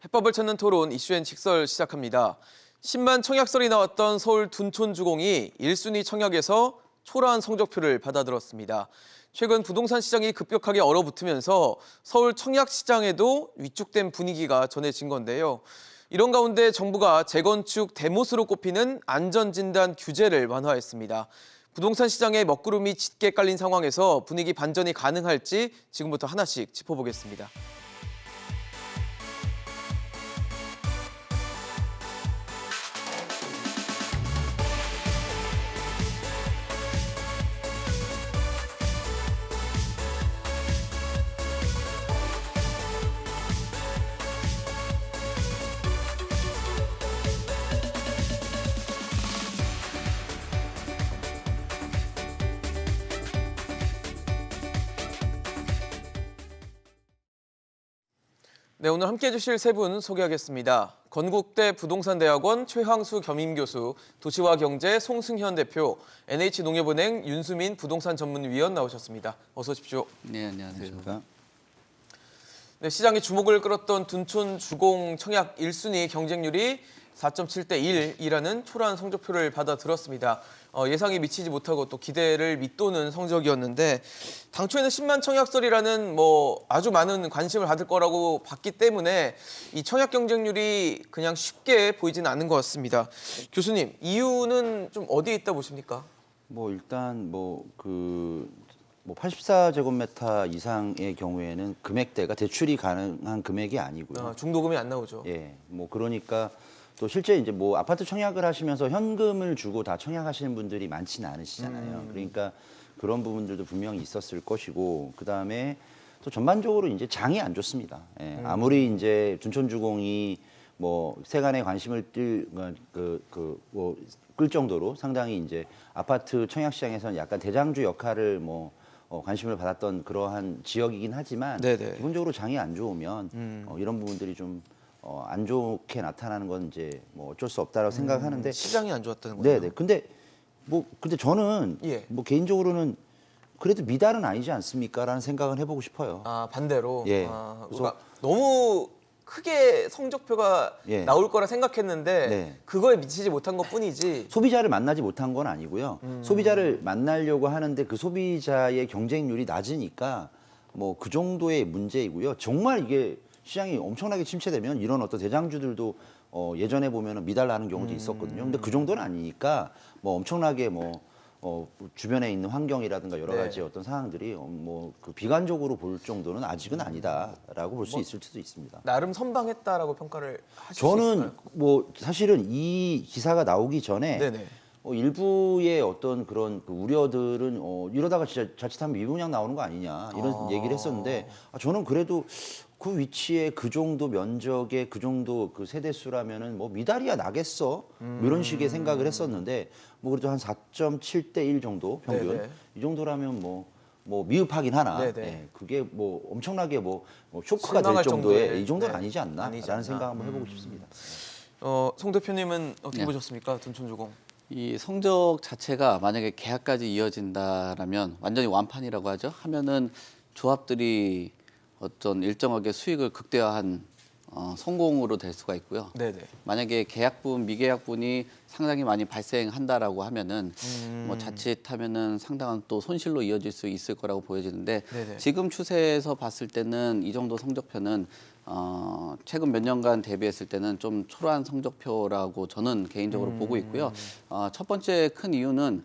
해법을 찾는 토론 이슈앤 직설 시작합니다. 10만 청약설이 나왔던 서울 둔촌주공이 1순위 청약에서 초라한 성적표를 받아들었습니다. 최근 부동산 시장이 급격하게 얼어붙으면서 서울 청약 시장에도 위축된 분위기가 전해진 건데요. 이런 가운데 정부가 재건축 대못으로 꼽히는 안전진단 규제를 완화했습니다. 부동산 시장에 먹구름이 짙게 깔린 상황에서 분위기 반전이 가능할지 지금부터 하나씩 짚어보겠습니다. 네, 오늘 함께해 주실 세 분 소개하겠습니다. 건국대 부동산대학원 최황수 겸임교수, 도시화경제 송승현 대표, NH농협은행 윤수민 부동산 전문위원 나오셨습니다. 어서 오십시오. 네, 안녕하세요. 네, 시장의 주목을 끌었던 둔촌 주공 청약 1순위 경쟁률이 4.7대 1이라는 초라한 성적표를 받아들었습니다. 예상이 미치지 못하고 또 기대를 밑도는 성적이었는데 당초에는 10만 청약설이라는 아주 많은 관심을 받을 거라고 봤기 때문에 이 청약 경쟁률이 그냥 쉽게 보이지는 않는 것 같습니다. 교수님, 이유는 좀 어디에 있다 보십니까? 일단 84제곱미터 이상의 경우에는 금액대가 대출이 가능한 금액이 아니고요. 중도금이 안 나오죠. 예, 그러니까 또 실제 이제 아파트 청약을 하시면서 현금을 주고 다 청약하시는 분들이 많지는 않으시잖아요. 그러니까 그런 부분들도 분명히 있었을 것이고, 그 다음에 또 전반적으로 이제 장이 안 좋습니다. 예, 아무리 이제 둔촌주공이 세간의 관심을 끌 정도로 상당히 이제 아파트 청약 시장에서는 약간 대장주 역할을 관심을 받았던 그러한 지역이긴 하지만 네네. 기본적으로 장이 안 좋으면 이런 부분들이 좀 안 좋게 나타나는 건 이제 어쩔 수 없다라고 생각하는데 시장이 안 좋았다는 거예요? 네네. 근데 저는 예. 개인적으로는 그래도 미달은 아니지 않습니까라는 생각을 해보고 싶어요. 반대로. 예. 그러니까 너무 크게 성적표가 예. 나올 거라 생각했는데 네. 그거에 미치지 못한 것뿐이지. 소비자를 만나지 못한 건 아니고요. 소비자를 만나려고 하는데 그 소비자의 경쟁률이 낮으니까 그 정도의 문제이고요. 정말 이게 시장이 엄청나게 침체되면 이런 어떤 대장주들도 예전에 보면은 미달나는 경우도 있었거든요. 근데 그 정도는 아니니까 엄청나게 주변에 있는 환경이라든가 여러 가지 네. 어떤 상황들이 그 비관적으로 볼 정도는 아직은 아니다라고 볼 수 있을 수도 있습니다. 나름 선방했다라고 평가를 하실 수 저는 있을까요? 사실은 이 기사가 나오기 전에 네네. 일부의 어떤 그런 우려들은 이러다가 진짜 자칫하면 미분양 나오는 거 아니냐 이런 얘기를 했었는데 저는 그래도 그 위치에 그 정도 면적에 그 정도 그 세대수라면은 미달이야 나겠어 이런 식의 생각을 했었는데 그래도 한 4.7대 1 정도 평균 네네. 이 정도라면 미흡하긴 하나 네네. 예, 그게 엄청나게 쇼크가 될 실망할 정도의 정도의, 이 정도는 네. 아니지 않나 아니지 라는 않나. 생각 한번 해보고 싶습니다. 송 대표님은 어떻게 네. 보셨습니까? 둔촌주공. 이 성적 자체가 만약에 계약까지 이어진다라면 완전히 완판이라고 하죠. 하면은 조합들이 어떤 일정하게 수익을 극대화한 성공으로 될 수가 있고요. 네네. 만약에 계약분, 미계약분이 상당히 많이 발생한다라고 하면은 자칫하면은 상당한 또 손실로 이어질 수 있을 거라고 보여지는데 네네. 지금 추세에서 봤을 때는 이 정도 성적표는 최근 몇 년간 대비했을 때는 좀 초라한 성적표라고 저는 개인적으로 보고 있고요. 첫 번째 큰 이유는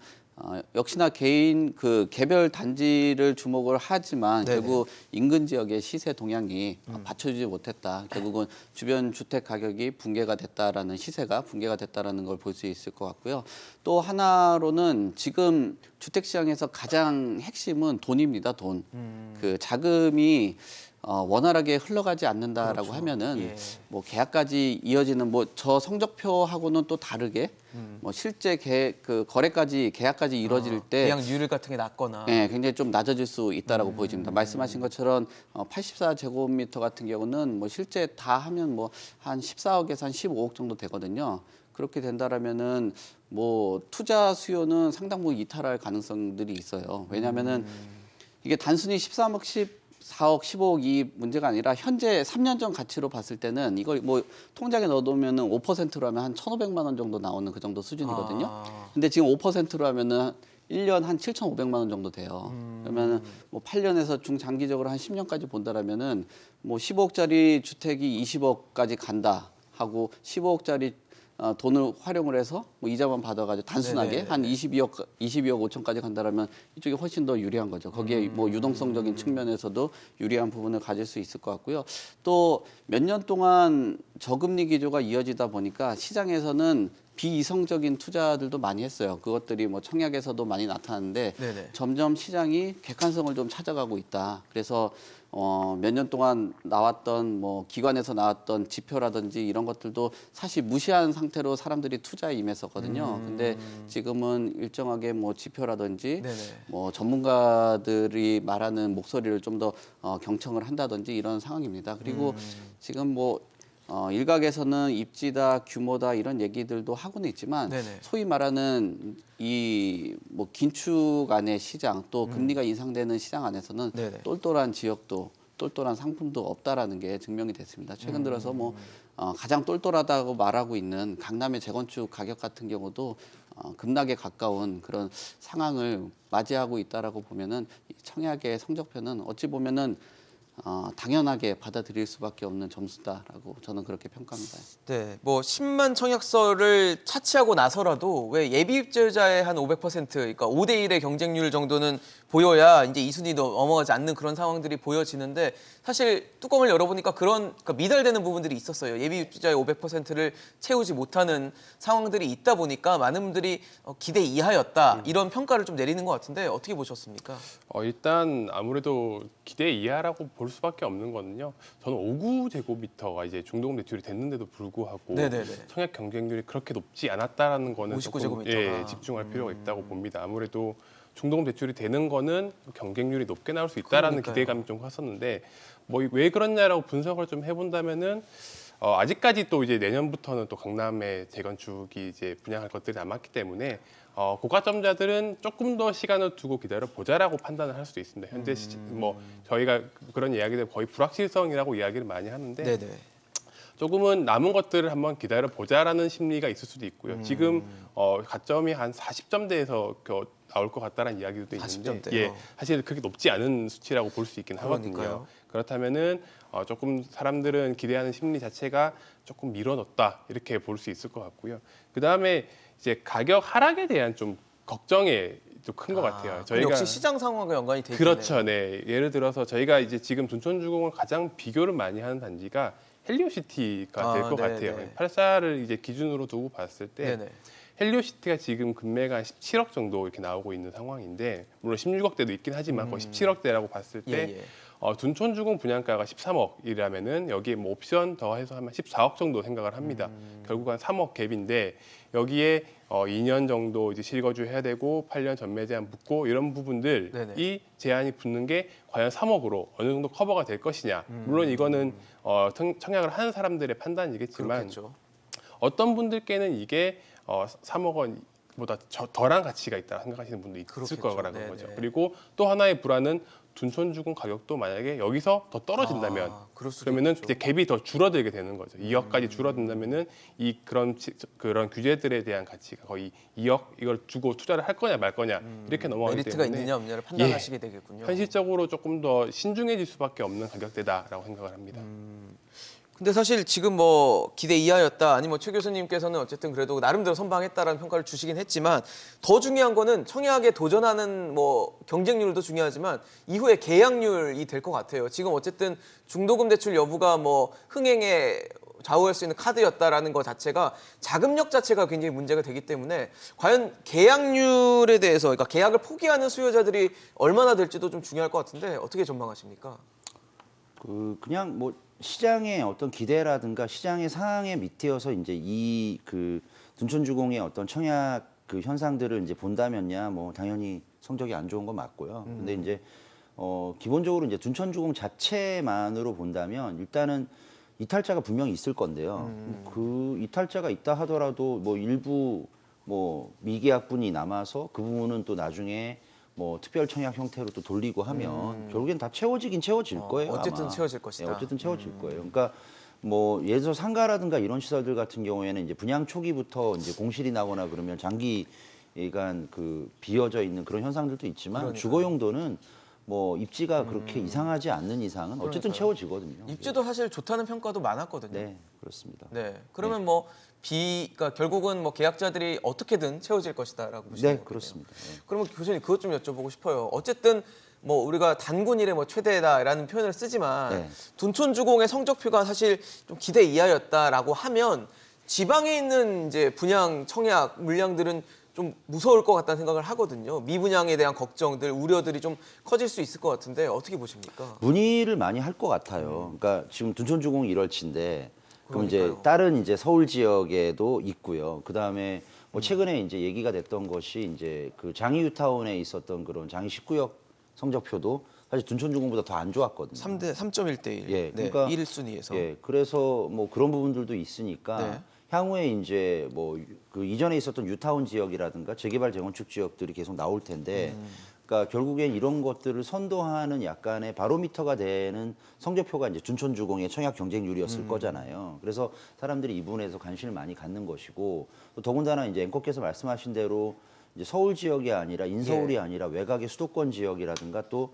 역시나 개별 단지를 주목을 하지만 네네. 결국 인근 지역의 시세 동향이 받쳐주지 못했다. 결국은 주변 주택 가격이 붕괴가 됐다라는 시세가 붕괴가 됐다라는 걸 볼 수 있을 것 같고요. 또 하나로는 지금 주택 시장에서 가장 핵심은 돈입니다. 돈. 그 자금이 원활하게 흘러가지 않는다라고 그렇죠. 하면은 예. 계약까지 이어지는 저 성적표하고는 또 다르게 실제 계약까지 이루어질 때 계약률 같은 게 낮거나. 네, 굉장히 좀 낮아질 수 있다라고 보여집니다. 말씀하신 것처럼 84제곱미터 같은 경우는 실제 다 하면 한 14억에서 한 15억 정도 되거든요. 그렇게 된다라면은 투자 수요는 상당 부분 이탈할 가능성들이 있어요. 왜냐하면은 이게 단순히 13억, 4억, 15억이 문제가 아니라 현재 3년 전 가치로 봤을 때는 이걸 뭐 통장에 넣어두면은 5%로 하면 한 1,500만 원 정도 나오는 그 정도 수준이거든요. 근데 지금 5%로 하면은 1년 한 7,500만 원 정도 돼요. 그러면은 뭐 8년에서 중장기적으로 한 10년까지 본다라면은 뭐 15억짜리 주택이 20억까지 간다 하고 15억짜리 돈을 활용을 해서 뭐 이자만 받아가지고 단순하게 네네. 한 22억 5천까지 간다라면 이쪽이 훨씬 더 유리한 거죠. 거기에 뭐 유동성적인 측면에서도 유리한 부분을 가질 수 있을 것 같고요. 또 몇 년 동안 저금리 기조가 이어지다 보니까 시장에서는 비이성적인 투자들도 많이 했어요. 그것들이 뭐 청약에서도 많이 나타나는데 네네. 점점 시장이 객관성을 좀 찾아가고 있다. 그래서 몇 년 동안 나왔던 뭐 기관에서 나왔던 지표라든지 이런 것들도 사실 무시한 상태로 사람들이 투자에 임했었거든요. 근데 지금은 일정하게 뭐 지표라든지 네네. 뭐 전문가들이 말하는 목소리를 좀 더 경청을 한다든지 이런 상황입니다. 그리고 지금 뭐 일각에서는 입지다, 규모다 이런 얘기들도 하고는 있지만 네네. 소위 말하는 이 뭐 긴축 안의 시장 또 금리가 인상되는 시장 안에서는 네네. 똘똘한 지역도 똘똘한 상품도 없다라는 게 증명이 됐습니다. 최근 들어서 뭐 가장 똘똘하다고 말하고 있는 강남의 재건축 가격 같은 경우도 급락에 가까운 그런 상황을 맞이하고 있다라고 보면은 이 청약의 성적표는 어찌 보면은 당연하게 받아들일 수밖에 없는 점수다라고 저는 그렇게 평가합니다. 네, 뭐 10만 청약서를 차치하고 나서라도 왜 예비 입주자의 한 500%, 그러니까 5대 1의 경쟁률 정도는 보여야 이제 2순위도 넘어가지 않는 그런 상황들이 보여지는데 사실 뚜껑을 열어보니까 그러니까 미달되는 부분들이 있었어요. 예비 입주자의 500%를 채우지 못하는 상황들이 있다 보니까 많은 분들이 기대 이하였다 이런 평가를 좀 내리는 것 같은데 어떻게 보셨습니까? 일단 아무래도 기대 이하라고 볼 수밖에 없는 거는요. 저는 5구제곱미터가 이제 중동 매출이 됐는데도 불구하고 네네네. 청약 경쟁률이 그렇게 높지 않았다라는 거는 59제곱미터가. 조금 집중할 필요가 있다고 봅니다. 아무래도 중동 대출이 되는 거는 경쟁률이 높게 나올 수 있다라는 그러니까요. 기대감이 좀 컸었는데 뭐 왜 그렇냐라고 분석을 좀 해본다면은 아직까지 또 이제 내년부터는 또 강남의 재건축이 이제 분양할 것들이 남았기 때문에 고가점자들은 조금 더 시간을 두고 기다려 보자라고 판단을 할 수도 있습니다. 현재 뭐 저희가 그런 이야기들 거의 불확실성이라고 이야기를 많이 하는데 네네. 조금은 남은 것들을 한번 기다려 보자라는 심리가 있을 수도 있고요. 지금 가점이 한 40점대에서 나올 것 같다는 이야기도 있는데 40점대요. 예, 사실 그렇게 높지 않은 수치라고 볼 수 있긴 하거든요. 그러니까요. 그렇다면은 조금 사람들은 기대하는 심리 자체가 조금 밀어넣었다 이렇게 볼 수 있을 것 같고요. 그 다음에 이제 가격 하락에 대한 좀 걱정이 좀 큰 것 같아요. 그럼 역시 시장 상황과 연관이 되겠네요. 그렇죠, 네. 예를 들어서 저희가 이제 지금 둔촌주공을 가장 비교를 많이 하는 단지가 헬리오시티가 될 것 네네. 같아요. 84를 이제 기준으로 두고 봤을 때 네네. 헬리오시티가 지금 금매가 17억 정도 이렇게 나오고 있는 상황인데 물론 16억대도 있긴 하지만 거의 17억대라고 봤을 때 예. 둔촌주공 분양가가 13억이라면은 여기에 뭐 옵션 더해서 하면 14억 정도 생각을 합니다. 결국 한 3억 갭인데 여기에 2년 정도 이제 실거주 해야 되고 8년 전매 제한 붙고 이런 부분들이 네네. 제한이 붙는 게 과연 3억으로 어느 정도 커버가 될 것이냐. 물론 이거는 청약을 하는 사람들의 판단이겠지만 그렇겠죠. 어떤 분들께는 이게 3억 원보다 덜한 가치가 있다 생각하시는 분도 있을 그렇겠죠. 거라는 네네. 거죠. 그리고 또 하나의 불안은 둔촌주공 가격도 만약에 여기서 더 떨어진다면 그럴 수도 그러면은 있겠죠. 이제 갭이 더 줄어들게 되는 거죠. 2억까지 줄어든다면은 이 그런 규제들에 대한 가치가 거의 2억 이걸 주고 투자를 할 거냐 말 거냐 이렇게 넘어가기 메리트가 때문에 있느냐 없느냐를 판단하시게 되겠군요. 현실적으로 조금 더 신중해질 수밖에 없는 가격대다라고 생각을 합니다. 근데 사실 지금 뭐 기대 이하였다 아니 뭐 최 교수님께서는 어쨌든 그래도 나름대로 선방했다라는 평가를 주시긴 했지만 더 중요한 거는 청약에 도전하는 뭐 경쟁률도 중요하지만 이후에 계약률이 될 것 같아요. 지금 어쨌든 중도금 대출 여부가 뭐 흥행에 좌우할 수 있는 카드였다라는 것 자체가 자금력 자체가 굉장히 문제가 되기 때문에 과연 계약률에 대해서 그러니까 계약을 포기하는 수요자들이 얼마나 될지도 좀 중요할 것 같은데 어떻게 전망하십니까? 그냥 뭐 시장의 어떤 기대라든가 시장의 상황에 밑이어서 이제 이 그 둔촌주공의 어떤 청약 그 현상들을 이제 본다면야 뭐 당연히 성적이 안 좋은 건 맞고요. 근데 이제 기본적으로 이제 둔촌주공 자체만으로 본다면 일단은 이탈자가 분명히 있을 건데요. 그 이탈자가 있다 하더라도 뭐 일부 뭐 미계약분이 남아서 그 부분은 또 나중에 뭐 특별 청약 형태로 또 돌리고 하면 결국엔 다 채워지긴 채워질 거예요. 어쨌든 아마. 채워질 것이다. 어쨌든 채워질 거예요. 그러니까 뭐 예를 들어 상가라든가 이런 시설들 같은 경우에는 이제 분양 초기부터 이제 공실이 나거나 그러면 장기간 그 비어져 있는 그런 현상들도 있지만 그러니까요. 주거 용도는 뭐 입지가 그렇게 이상하지 않는 이상은 어쨌든 그러니까요. 채워지거든요. 입지도 사실 좋다는 평가도 많았거든요. 네, 그렇습니다. 네. 그러면 뭐 그러니까 결국은 뭐 계약자들이 어떻게든 채워질 것이다라고 보시는 네, 거겠네요. 그렇습니다. 네. 그러면 교수님 그것 좀 여쭤보고 싶어요. 어쨌든 뭐 우리가 단군일의 뭐 최대다라는 표현을 쓰지만 네. 둔촌주공의 성적표가 사실 좀 기대 이하였다라고 하면 지방에 있는 이제 분양 청약 물량들은 좀 무서울 것 같다는 생각을 하거든요. 미분양에 대한 걱정들, 우려들이 좀 커질 수 있을 것 같은데 어떻게 보십니까? 문의를 많이 할 것 같아요. 그러니까 지금 둔촌주공 1월치인데 그럼 이제 그러니까요. 다른 이제 서울 지역에도 있고요. 그 다음에 뭐 최근에 이제 얘기가 됐던 것이 이제 그 장이유타운에 있었던 그런 장이 19역 성적표도 사실 둔촌주공보다 더 안 좋았거든요. 3.1대 1. 예, 그러니까 1순위에서. 예, 그래서 뭐 그런 부분들도 있으니까 네. 향후에 이제 뭐 그 이전에 있었던 유타운 지역이라든가 재개발 재건축 지역들이 계속 나올 텐데, 그러니까 결국엔 이런 것들을 선도하는 약간의 바로미터가 되는 성적표가 이제 둔촌주공의 청약 경쟁률이었을 거잖아요. 그래서 사람들이 이 부분에서 관심을 많이 갖는 것이고, 또 더군다나 이제 앵커께서 말씀하신 대로 이제 서울 지역이 아니라 인서울이 예. 아니라 외곽의 수도권 지역이라든가 또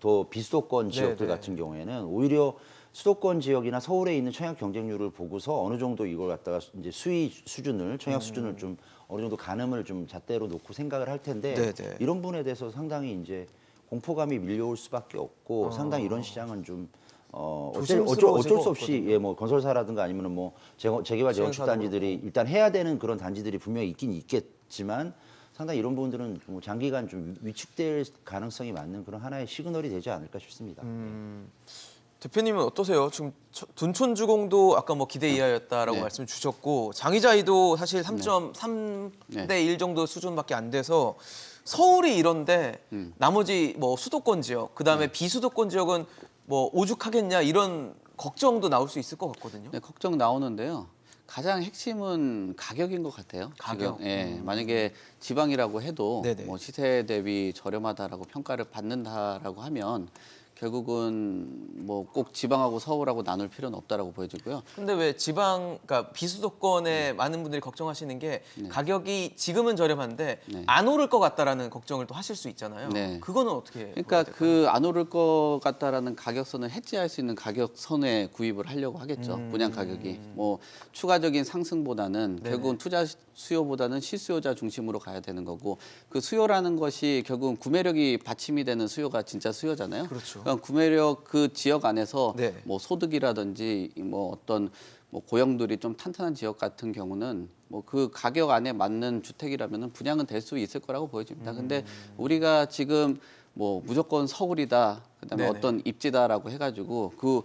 더 비수도권 지역들 네. 같은 경우에는 오히려 수도권 지역이나 서울에 있는 청약 경쟁률을 보고서 어느 정도 이걸 갖다가 이제 수위 수준을 청약 수준을 좀 어느 정도 가늠을 좀 잣대로 놓고 생각을 할 텐데 네네. 이런 부분에 대해서 상당히 이제 공포감이 밀려올 수밖에 없고 상당히 이런 시장은 좀 어쩔 수 없이 조심스러워질 예 뭐 건설사라든가 아니면은 뭐 재개발 재건축 시행사도 단지들이 일단 해야 되는 그런 단지들이 분명히 있긴 있겠지만 상당히 이런 부분들은 뭐 장기간 좀 위축될 가능성이 많은 그런 하나의 시그널이 되지 않을까 싶습니다. 대표님은 어떠세요? 지금 둔촌주공도 아까 뭐 기대 이하였다라고 네. 말씀 주셨고 장이자이도 사실 3.3대 1 정도 수준밖에 안 돼서 서울이 이런데 나머지 뭐 수도권 지역 그다음에 비수도권 지역은 뭐 오죽하겠냐 이런 걱정도 나올 수 있을 것 같거든요. 네, 걱정 나오는데요. 가장 핵심은 가격인 것 같아요. 가격? 지금, 예, 만약에 지방이라고 해도 네네. 뭐 시세 대비 저렴하다라고 평가를 받는다라고 하면 결국은 뭐 꼭 지방하고 서울하고 나눌 필요는 없다라고 보여지고요. 근데 왜 그러니까 비수도권에 많은 분들이 걱정하시는 게 가격이 지금은 저렴한데 네. 안 오를 것 같다라는 걱정을 또 하실 수 있잖아요. 네. 그거는 어떻게 그러니까 보여야 될까요? 그 안 오를 것 같다라는 가격선을 해지할 수 있는 가격선에 구입을 하려고 하겠죠. 분양 가격이 뭐 추가적인 상승보다는 네네. 결국은 투자 수요보다는 실수요자 중심으로 가야 되는 거고 그 수요라는 것이 결국은 구매력이 받침이 되는 수요가 진짜 수요잖아요. 그렇죠. 그러니까 구매력 그 지역 안에서 네. 뭐 소득이라든지 뭐 어떤 뭐 고용들이 좀 탄탄한 지역 같은 경우는 뭐 그 가격 안에 맞는 주택이라면은 분양은 될 수 있을 거라고 보여집니다. 근데 우리가 지금 뭐 무조건 서울이다, 그다음에 네네. 어떤 입지다라고 해가지고 그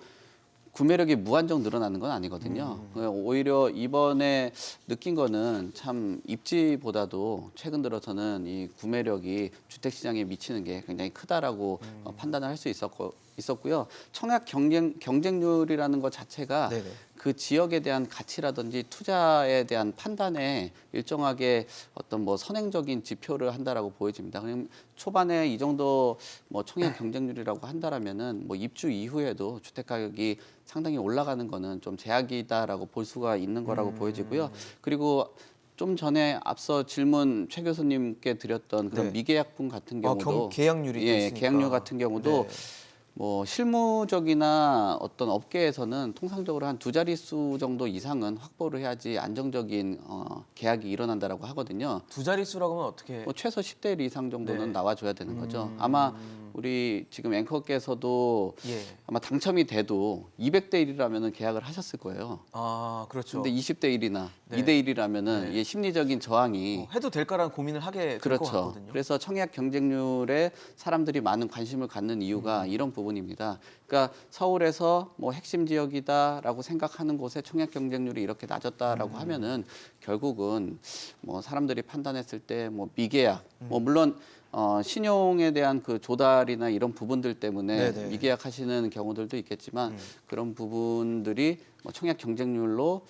구매력이 무한정 늘어나는 건 아니거든요. 오히려 이번에 느낀 거는 참 입지보다도 최근 들어서는 이 구매력이 주택 시장에 미치는 게 굉장히 크다라고 판단을 할 수 있었고요. 청약 경쟁률이라는 것 자체가 네네. 그 지역에 대한 가치라든지 투자에 대한 판단에 일정하게 어떤 뭐 선행적인 지표를 한다라고 보여집니다. 그럼 초반에 이 정도 뭐 청약 경쟁률이라고 한다라면은 뭐 입주 이후에도 주택 가격이 상당히 올라가는 거는 좀 제약이다라고 볼 수가 있는 거라고 보여지고요. 그리고 좀 전에 앞서 질문 최 교수님께 드렸던 그런 네. 미계약분 같은 경우도 계약률이 또 예, 있으니까. 계약률 같은 경우도 네. 뭐 실무적이나 어떤 업계에서는 통상적으로 한 두 자릿수 정도 이상은 확보를 해야지 안정적인 계약이 일어난다라고 하거든요. 두 자릿수라고 하면 어떻게? 뭐 최소 10대 1 이상 정도는 네. 나와줘야 되는 거죠. 아마 우리 지금 앵커께서도 예. 아마 당첨이 돼도 200대 1이라면은 계약을 하셨을 거예요. 아 그렇죠. 근데 20대 1이나 네. 2대 1이라면은 네. 이게 심리적인 저항이 해도 될까라는 고민을 하게 될 것 그렇죠. 같거든요. 그래서 청약 경쟁률에 사람들이 많은 관심을 갖는 이유가 이런 부분입니다. 그러니까 서울에서 뭐 핵심 지역이다라고 생각하는 곳에 청약 경쟁률이 이렇게 낮았다라고 하면은 결국은 뭐 사람들이 판단했을 때 뭐 미계약, 뭐 물론 신용에 대한 그 조달이나 이런 부분들 때문에 네네. 미계약하시는 경우들도 있겠지만 그런 부분들이 뭐 청약 경쟁률로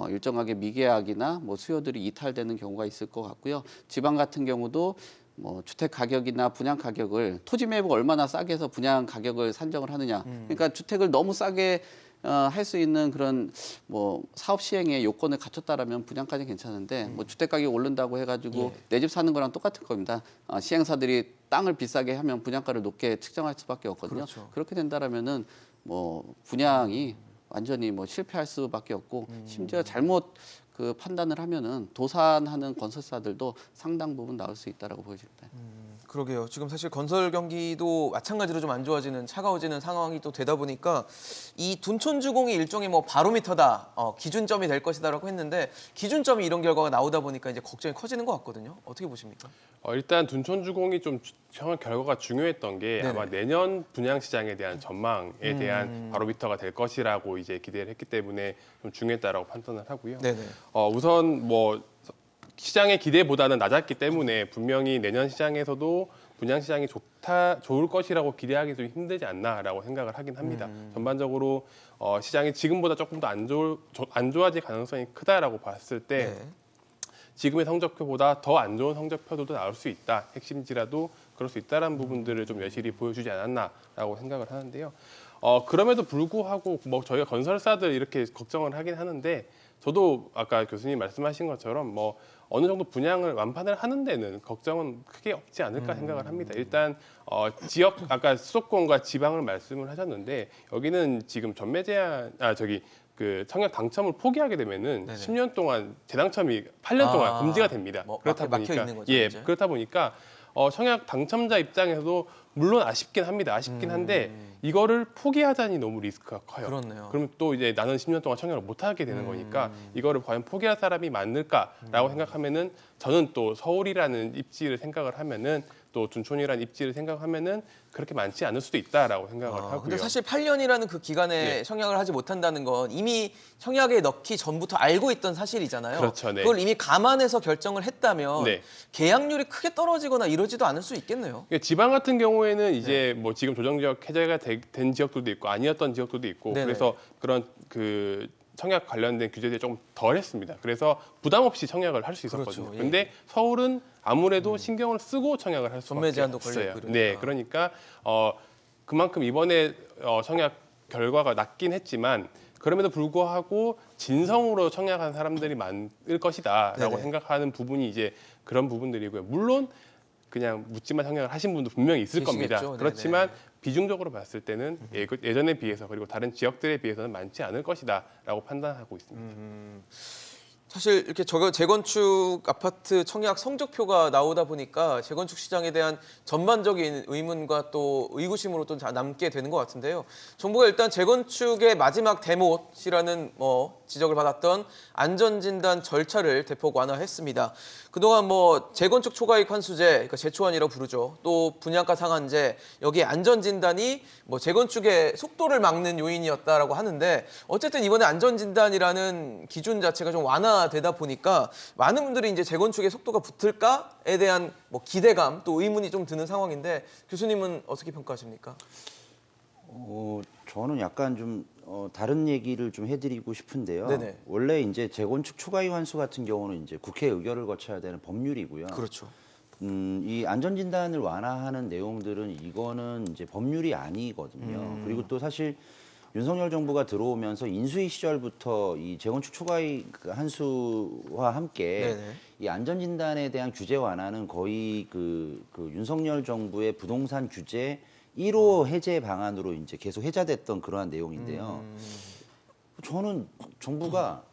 일정하게 미계약이나 뭐 수요들이 이탈되는 경우가 있을 것 같고요. 지방 같은 경우도 뭐 주택 가격이나 분양 가격을 토지 매입을 얼마나 싸게 해서 분양 가격을 산정을 하느냐. 그러니까 주택을 너무 싸게 할 수 있는 그런 뭐 사업 시행의 요건을 갖췄다라면 분양까지 괜찮은데 뭐 주택 가격이 오른다고 해가지고 내 집 사는 거랑 똑같은 겁니다. 시행사들이 땅을 비싸게 하면 분양가를 높게 측정할 수밖에 없거든요. 그렇죠. 그렇게 된다라면은 뭐 분양이 완전히 뭐 실패할 수밖에 없고 심지어 잘못 그 판단을 하면은 도산하는 건설사들도 상당 부분 나올 수 있다라고 보여집니다. 그러게요. 지금 사실 건설 경기도 마찬가지로 좀 안 좋아지는 차가워지는 상황이 또 되다 보니까 이 둔촌주공이 일종의 뭐 바로미터다, 기준점이 될 것이다라고 했는데 기준점이 이런 결과가 나오다 보니까 이제 걱정이 커지는 것 같거든요. 어떻게 보십니까? 일단 둔촌주공이 좀 결과가 중요했던 게 아마 내년 분양시장에 대한 전망에 대한 바로미터가 될 것이라고 이제 기대를 했기 때문에 좀 중요했다라고 판단을 하고요. 네네. 우선 뭐 시장의 기대보다는 낮았기 때문에 분명히 내년 시장에서도 분양시장이 좋을 것이라고 기대하기 좀 힘들지 않나라고 생각을 하긴 합니다. 전반적으로 시장이 지금보다 조금 더 안 좋아질 가능성이 크다라고 봤을 때 네. 지금의 성적표보다 더 안 좋은 성적표들도 나올 수 있다. 핵심지라도 그럴 수 있다라는 부분들을 좀 여실히 보여주지 않았나라고 생각을 하는데요. 그럼에도 불구하고 뭐 저희가 건설사들 이렇게 걱정을 하긴 하는데 저도 아까 교수님 말씀하신 것처럼 뭐 어느 정도 분양을 완판을 하는 데는 걱정은 크게 없지 않을까 생각을 합니다. 일단 지역 아까 수도권과 지방을 말씀을 하셨는데 여기는 지금 전매 제한 그 청약 당첨을 포기하게 되면은 네네. 10년 동안 재당첨이 8년 동안 금지가 됩니다. 뭐 그렇다 막혀 보니까 있는 거죠, 예, 이제? 그렇다 보니까 청약 당첨자 입장에서도 물론 아쉽긴 합니다. 아쉽긴 한데 이거를 포기하자니 너무 리스크가 커요. 그렇네요. 그러면 또 이제 나는 10년 동안 청약을 못 하게 되는 거니까 이거를 과연 포기할 사람이 많을까라고 생각하면은 저는 또 서울이라는 입지를 생각을 하면은 또 둔촌이라는 입지를 생각하면은 그렇게 많지 않을 수도 있다라고 생각을 하고요. 근데 사실 8년이라는 그 기간에 네. 청약을 하지 못한다는 건 이미 청약에 넣기 전부터 알고 있던 사실이잖아요. 그렇죠, 네. 그걸 이미 감안해서 결정을 했다면 네. 계약률이 크게 떨어지거나 이러지도 않을 수 있겠네요. 그러니까 지방 같은 경우에는 이제 네. 뭐 지금 조정지역 해제가 된 지역들도 있고 아니었던 지역들도 있고 네네. 그래서 그런 그 청약 관련된 규제들이 좀 덜했습니다. 그래서 부담 없이 청약을 할 수 있었거든요. 그렇죠, 예. 근데 서울은 아무래도 신경을 쓰고 청약을 할 전매 수밖에 제한도 걸려 없어요. 있고 그러니까. 네, 그러니까 그만큼 이번에 청약 결과가 낮긴 했지만 그럼에도 불구하고 진성으로 청약한 사람들이 많을 것이다라고 네네. 생각하는 부분이 이제 그런 부분들이고요. 물론 그냥 묻지마 청약을 하신 분도 분명히 있을 겁니다. 계시겠죠. 그렇지만 네네. 비중적으로 봤을 때는 예전에 비해서 그리고 다른 지역들에 비해서는 많지 않을 것이다라고 판단하고 있습니다. 사실 이렇게 재건축 아파트 청약 성적표가 나오다 보니까 재건축 시장에 대한 전반적인 의문과 또 의구심으로 또 남게 되는 것 같은데요. 정부가 일단 재건축의 마지막 대못이라는 지적을 받았던 안전진단 절차를 대폭 완화했습니다. 그동안 재건축 초과이익 환수제, 그러니까 재초안이라고 부르죠. 또 분양가 상한제, 여기에 안전진단이 재건축의 속도를 막는 요인이었다라고 하는데 어쨌든 이번에 안전진단이라는 기준 자체가 좀 완화되다 보니까 많은 분들이 이제 재건축의 속도가 붙을까에 대한 기대감 또 의문이 좀 드는 상황인데 교수님은 어떻게 평가하십니까? 저는 약간 좀 다른 얘기를 좀 해드리고 싶은데요. 네네. 원래 이제 재건축 초과이익 환수 같은 경우는 이제 국회 의결을 거쳐야 되는 법률이고요. 그렇죠. 이 안전진단을 완화하는 내용들은 이거는 이제 법률이 아니거든요. 그리고 또 사실 윤석열 정부가 들어오면서 인수위 시절부터 이 재건축 초과이익 환수와 함께 네네. 이 안전진단에 대한 규제 완화는 거의 그 윤석열 정부의 부동산 규제 1호 해제 방안으로 이제 계속 회자됐던 그러한 내용인데요. 저는 정부가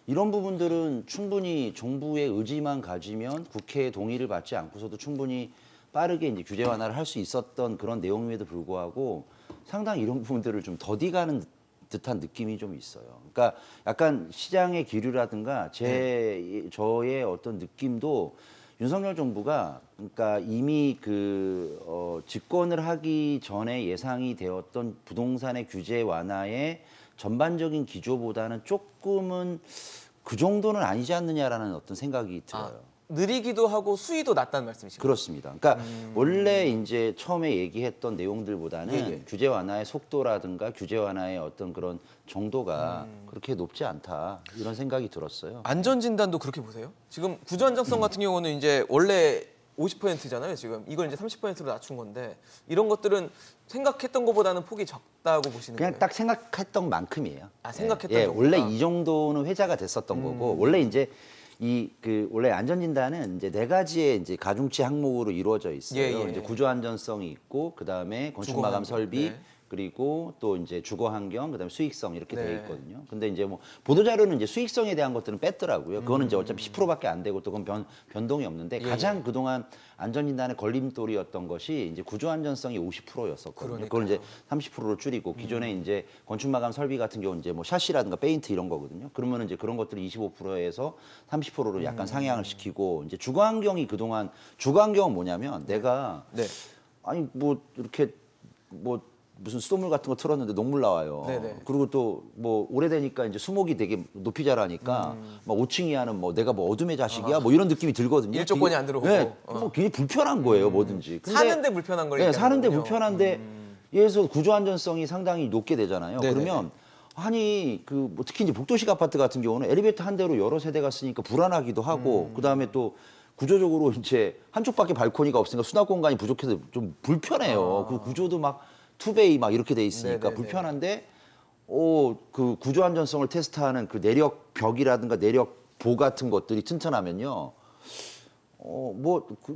이런 부분들은 충분히 정부의 의지만 가지면 국회의 동의를 받지 않고서도 충분히 빠르게 이제 규제 완화를 할 수 있었던 그런 내용임에도 불구하고 상당히 이런 부분들을 좀 더디가는 듯한 느낌이 좀 있어요. 그러니까 약간 시장의 기류라든가 저의 어떤 느낌도 윤석열 정부가 그러니까 이미 집권을 하기 전에 예상이 되었던 부동산의 규제 완화의 전반적인 기조보다는 조금은 그 정도는 아니지 않느냐라는 어떤 생각이 들어요. 느리기도 하고 수위도 낮다는 말씀이신가요? 그렇습니다. 그러니까 원래 이제 처음에 얘기했던 내용들보다는 규제 완화의 속도라든가 규제 완화의 어떤 그런 정도가 그렇게 높지 않다 이런 생각이 들었어요. 안전진단도 그렇게 보세요? 지금 구조 안정성 같은 경우는 이제 원래 50%잖아요, 지금. 이걸 이제 30%로 낮춘 건데 이런 것들은 생각했던 것보다는 폭이 적다고 보시는 그냥 거예요? 딱 생각했던 만큼이에요. 아, 생각했던 예, 것보다? 원래 이 정도는 회자가 됐었던 거고 원래 이제 원래 안전진단은 이제 네 가지의 이제 가중치 항목으로 이루어져 있어요. 예, 예. 이제 구조 안전성이 있고 그다음에 건축 마감 주거 환경, 설비 네. 그리고 또 이제 주거 환경 그다음에 수익성 이렇게 네. 되어 있거든요. 근데 이제 뭐 보도 자료는 이제 수익성에 대한 것들은 뺐더라고요. 그거는 이제 어차피 10%밖에 안 되고 또 그건 변동이 없는데 예, 가장 그동안 안전진단의 걸림돌이었던 것이 이제 구조 안전성이 50%였었거든요. 그걸 이제 30%로 줄이고 기존에 이제 건축 마감 설비 같은 경우는 이제 뭐 샤시라든가 페인트 이런 거거든요. 그러면은 이제 그런 것들을 25%에서 30%로 약간 상향을 시키고 이제 주거 환경이 그동안 주거 환경은 뭐냐면 내가 네. 아니 뭐 이렇게 뭐 무슨 수돗물 같은 거 틀었는데 녹물 나와요. 네네. 그리고 또 뭐 오래되니까 이제 수목이 되게 높이 자라니까 막 5층 이하는 뭐 내가 뭐 어둠의 자식이야 뭐 이런 느낌이 들거든요. 일조권이 되게- 안 들어오고. 네, 뭐 굉장히 불편한 거예요, 뭐든지. 근데- 사는데 불편한 걸 네, 얘기하는 사는데 거군요. 불편한데 예에서 구조 안전성이 상당히 높게 되잖아요. 네네네. 그러면 아니 뭐 특히 이제 복도식 아파트 같은 경우는 엘리베이터 한 대로 여러 세대가 쓰니까 불안하기도 하고 그다음에 또 구조적으로 이제 한쪽밖에 발코니가 없으니까 수납 공간이 부족해서 좀 불편해요. 그 구조도 막 투베이 막 이렇게 돼 있으니까 네네네. 불편한데 그 구조 안전성을 테스트하는 그 내력 벽이라든가 내력 보 같은 것들이 튼튼하면요.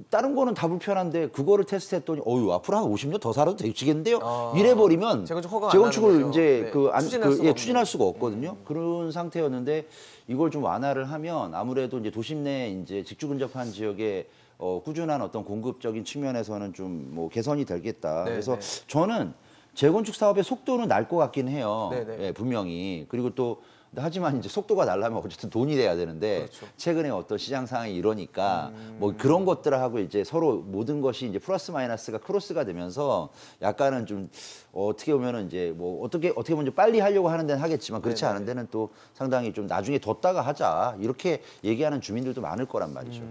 다른 거는 다 불편한데 그거를 테스트했더니 앞으로 한 50년 더 살아도 되겠는데요. 이래버리면 재건축 허가가 안 재건축을 나는 거죠. 이제 네. 추진할 추진할 수가 수가 없거든요. 그런 상태였는데 이걸 좀 완화를 하면 아무래도 이제 도심 내 이제 직주 근접한 지역에 꾸준한 어떤 공급적인 측면에서는 좀 뭐 개선이 되겠다. 네, 그래서 네. 저는 재건축 사업의 속도는 날 것 같긴 해요. 네, 네. 예, 분명히. 그리고 또 하지만 이제 속도가 날려면 어쨌든 돈이 돼야 되는데 그렇죠. 최근에 어떤 시장 상황이 이러니까 뭐 그런 것들하고 이제 서로 모든 것이 이제 플러스 마이너스가 크로스가 되면서 약간은 좀 어떻게 보면은 이제 뭐 어떻게 보면 이제 빨리 하려고 하는 데는 하겠지만 그렇지 네네. 않은 데는 또 상당히 좀 나중에 뒀다가 하자 이렇게 얘기하는 주민들도 많을 거란 말이죠.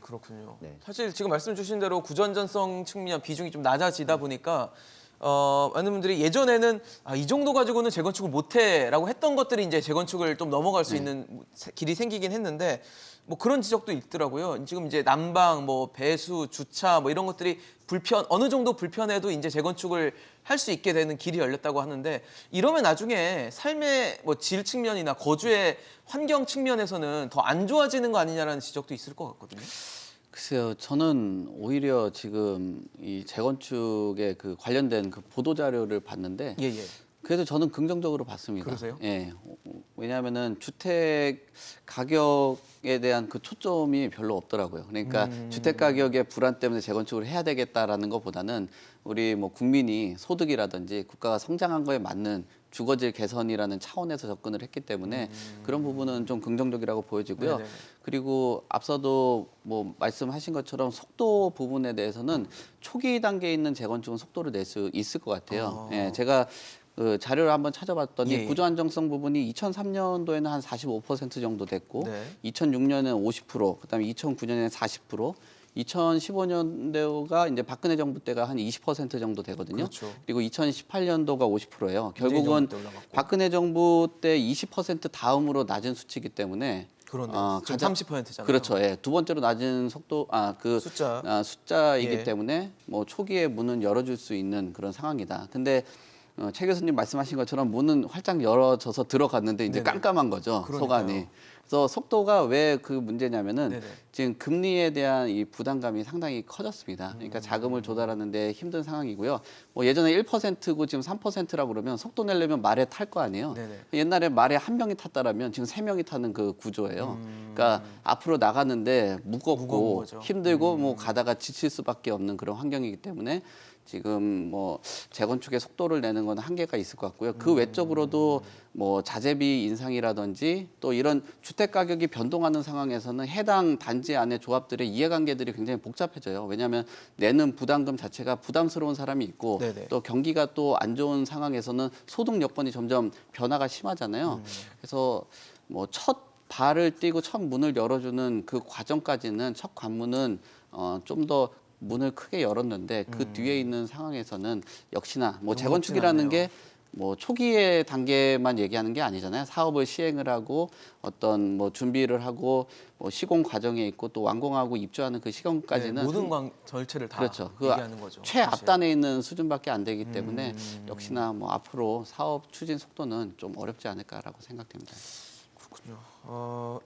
그렇군요. 네. 사실 지금 말씀 주신 대로 구조안전성 측면 비중이 좀 낮아지다 보니까 많은 분들이 예전에는 이 정도 가지고는 재건축을 못해라고 했던 것들이 이제 재건축을 좀 넘어갈 수 있는 길이 생기긴 했는데 뭐 그런 지적도 있더라고요. 지금 이제 난방, 뭐 배수, 주차 뭐 이런 것들이 어느 정도 불편해도 이제 재건축을 할 수 있게 되는 길이 열렸다고 하는데 이러면 나중에 삶의 뭐 질 측면이나 거주의 환경 측면에서는 더 안 좋아지는 거 아니냐라는 지적도 있을 것 같거든요. 글쎄요, 저는 오히려 지금 이 재건축에 그 관련된 그 보도 자료를 봤는데 예, 예. 그래도 저는 긍정적으로 봤습니다. 그러세요? 예. 왜냐하면은 주택 가격에 대한 그 초점이 별로 없더라고요. 그러니까 주택 가격의 불안 때문에 재건축을 해야 되겠다라는 것보다는 우리 뭐 국민이 소득이라든지 국가가 성장한 거에 맞는 주거질 개선이라는 차원에서 접근을 했기 때문에 그런 부분은 좀 긍정적이라고 보여지고요. 네네. 그리고 앞서도 뭐 말씀하신 것처럼 속도 부분에 대해서는 초기 단계에 있는 재건축은 속도를 낼 수 있을 것 같아요. 예, 제가 그 자료를 한번 찾아봤더니 예, 예. 구조 안정성 부분이 2003년도에는 한 45% 정도 됐고 네. 2006년에는 50%, 그다음에 2009년에는 40%, 2015년도가 이제 박근혜 정부 때가 한 20% 정도 되거든요. 그렇죠. 그리고 2018년도가 50%예요. 결국은 정부 때 올라갔고. 박근혜 정부 때 20% 다음으로 낮은 수치이기 때문에 그러네요. 지금 가장 30%잖아요. 그렇죠. 예. 두 번째로 낮은 속도 숫자이기 예. 때문에 뭐 초기에 문은 열어줄 수 있는 그런 상황이다. 근데 최 교수님 말씀하신 것처럼 문은 활짝 열어져서 들어갔는데 이제 네네. 깜깜한 거죠. 그러니까요. 소관이. 그래서 속도가 왜 그 문제냐면은 네네. 지금 금리에 대한 이 부담감이 상당히 커졌습니다. 그러니까 자금을 조달하는데 힘든 상황이고요. 뭐 예전에 1%고 지금 3%라고 그러면 속도 내려면 말에 탈 거 아니에요. 네네. 옛날에 말에 한 명이 탔다라면 지금 3명이 타는 그 구조예요. 그러니까 앞으로 나가는데 무거운 무겁고 거죠. 힘들고 뭐 가다가 지칠 수밖에 없는 그런 환경이기 때문에 지금 뭐 재건축의 속도를 내는 건 한계가 있을 것 같고요. 그 외적으로도 뭐 자재비 인상이라든지 또 이런 주택 가격이 변동하는 상황에서는 해당 단지 안에 조합들의 이해관계들이 굉장히 복잡해져요. 왜냐하면 내는 부담금 자체가 부담스러운 사람이 있고 네네. 또 경기가 또 안 좋은 상황에서는 소득 여건이 점점 변화가 심하잖아요. 그래서 뭐 첫 발을 띄고 첫 문을 열어주는 그 과정까지는 첫 관문은 좀 더 문을 크게 열었는데 그 뒤에 있는 상황에서는 역시나 뭐 재건축이라는 게 뭐 초기의 단계만 얘기하는 게 아니잖아요. 사업을 시행을 하고 어떤 뭐 준비를 하고 뭐 시공 과정에 있고 또 완공하고 입주하는 그 시간까지는 네, 모든 절차를 다 그렇죠. 그 얘기하는 거죠. 사실. 최앞단에 있는 수준밖에 안 되기 때문에 역시나 뭐 앞으로 사업 추진 속도는 좀 어렵지 않을까라고 생각됩니다. 그렇군요.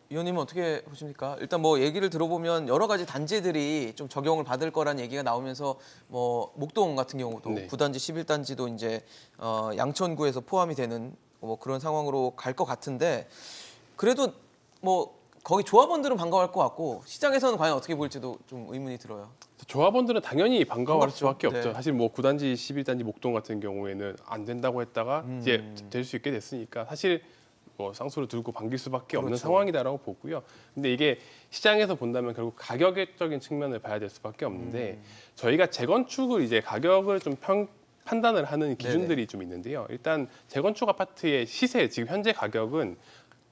의원님은 어떻게 보십니까? 일단 뭐 얘기를 들어보면 여러 가지 단지들이 좀 적용을 받을 거란 얘기가 나오면서 뭐 목동 같은 경우도 네. 9단지, 11단지도 이제 양천구에서 포함이 되는 뭐 그런 상황으로 갈 것 같은데 그래도 뭐 거기 조합원들은 반가워할 것 같고 시장에서는 과연 어떻게 보일지도 좀 의문이 들어요. 조합원들은 당연히 반가워할 반갑죠. 수밖에 없죠. 네. 사실 뭐 9단지, 11단지 목동 같은 경우에는 안 된다고 했다가 이제 될 수 있게 됐으니까 사실 뭐 쌍수를 들고 반길 수밖에 없는 그렇죠. 상황이다라고 보고요. 근데 이게 시장에서 본다면 결국 가격적인 측면을 봐야 될 수밖에 없는데 저희가 재건축을 이제 가격을 좀 판단을 하는 기준들이 좀 있는데요. 일단 재건축 아파트의 시세 지금 현재 가격은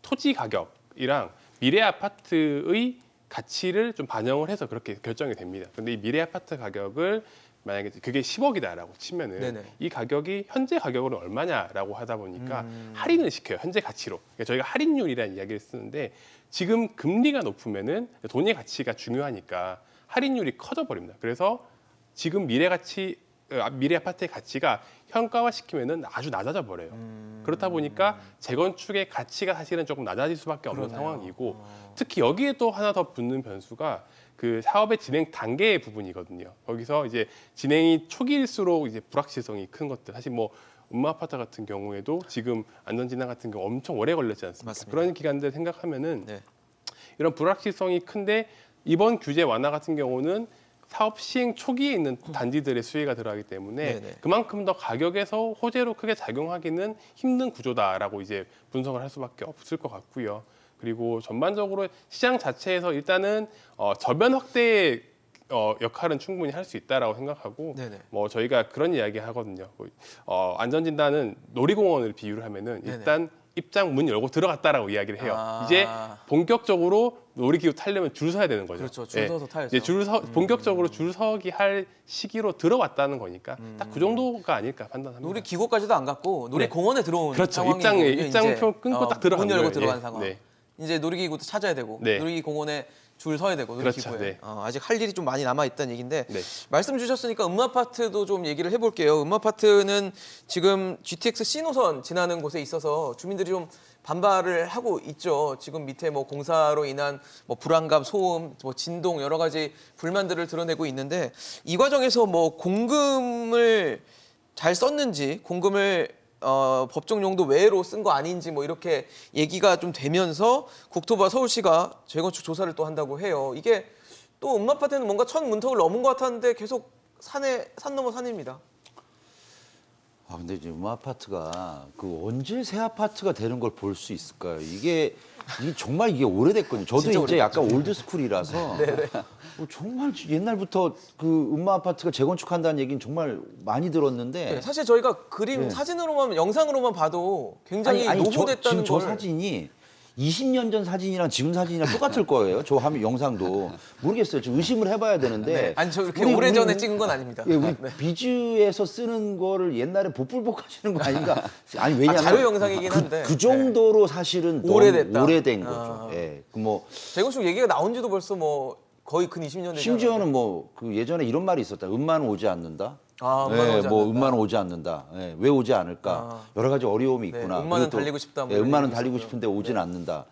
토지 가격이랑 미래 아파트의 가치를 좀 반영을 해서 그렇게 결정이 됩니다. 근데 이 미래 아파트 가격을 만약에 그게 10억이다라고 치면은 네네. 이 가격이 현재 가격으로 얼마냐라고 하다 보니까 할인을 시켜요. 현재 가치로. 그러니까 저희가 할인율이라는 이야기를 쓰는데 지금 금리가 높으면은 돈의 가치가 중요하니까 할인율이 커져 버립니다. 그래서 지금 미래 아파트의 가치가 현가화 시키면은 아주 낮아져 버려요. 그렇다 보니까 재건축의 가치가 사실은 조금 낮아질 수밖에 없는 그러네요. 상황이고 특히 여기에 또 하나 더 붙는 변수가 그 사업의 진행 단계의 부분이거든요. 거기서 이제 진행이 초기일수록 이제 불확실성이 큰 것들. 사실 뭐 음마 아파트 같은 경우에도 지금 안전진단 같은 경우 엄청 오래 걸렸지 않습니까? 맞습니다. 그런 기간들 생각하면은 네. 이런 불확실성이 큰데 이번 규제 완화 같은 경우는 사업 시행 초기에 있는 단지들의 수혜가 들어가기 때문에 네네. 그만큼 더 가격에서 호재로 크게 작용하기는 힘든 구조다라고 이제 분석을 할 수밖에 없을 것 같고요. 그리고 전반적으로 시장 자체에서 일단은 저변 확대의 역할은 충분히 할 수 있다라고 생각하고 네네. 뭐 저희가 그런 이야기 하거든요. 안전진단은 놀이공원을 비유를 하면은 네네. 일단 입장 문 열고 들어갔다라고 이야기를 해요. 아. 이제 본격적으로 놀이기구 타려면 줄 서야 되는 거죠. 그렇죠. 줄 서서 타야죠. 이제 본격적으로 줄 서기 할 시기로 들어왔다는 거니까 딱 그 정도가 아닐까 판단합니다. 놀이기구까지도 안 갔고 놀이공원에 들어온 그렇죠. 상황이거든요. 입장표 끊고 딱 들어간 문 열고 거예요. 들어간 예. 상황. 네. 이제 놀이기구도 찾아야 되고 네. 놀이공원에 줄 서야 되고 놀이기구에 그렇죠. 네. 아직 할 일이 좀 많이 남아 있다는 얘기인데 네. 말씀 주셨으니까 음마아파트도 좀 얘기를 해볼게요. 음마아파트는 지금 GTX C 노선 지나는 곳에 있어서 주민들이 좀 반발을 하고 있죠. 지금 밑에 뭐 공사로 인한 뭐 불안감, 소음, 뭐 진동 여러 가지 불만들을 드러내고 있는데 이 과정에서 뭐 공금을 잘 썼는지 공금을 법정 용도 외로 쓴 거 아닌지 뭐 이렇게 얘기가 좀 되면서 국토부와 서울시가 재건축 조사를 또 한다고 해요. 이게 또 음마아파트는 뭔가 첫 문턱을 넘은 것 같았는데 계속 산 넘어 산입니다. 아 근데 이제 아파트가 그 언제 새 아파트가 되는 걸 볼 수 있을까요? 이게 정말 이게 오래됐거든요. 저도 진짜 이제 약간 올드 스쿨이라서 정말 옛날부터 그 아파트가 재건축한다는 얘기는 정말 많이 들었는데 네, 사실 저희가 그림 네. 사진으로만 영상으로만 봐도 굉장히 노후됐다는 지금 저 걸 사진이 20년 전 사진이랑 지금 사진이랑 똑같을 거예요. 저 영상도 모르겠어요. 좀 의심을 해봐야 되는데. 네. 아니 저 이렇게 오래전에 찍은 건 아닙니다. 예, 우리 비즈에서 쓰는 거를 옛날에 복불복하시는 거 아닌가? 아니 왜냐면 자료 영상이긴 한데. 그 정도로 사실은 너무 오래됐다. 오래된 아. 거죠. 예, 뭐 재건축 얘기가 나온 지도 벌써 뭐 거의 근 20년 되잖아요. 심지어는 뭐 그 예전에 이런 말이 있었다. 음만 오지 않는다. 아, 예, 오지 뭐 않는다. 음만 오지 않는다. 예, 왜 오지 않을까? 아. 여러 가지 어려움이 네, 있구나. 음만은 그리고 또, 달리고 싶다, 뭐 예, 이런 음만은 얘기도 달리고 있었고요. 싶은데 오진 않는다.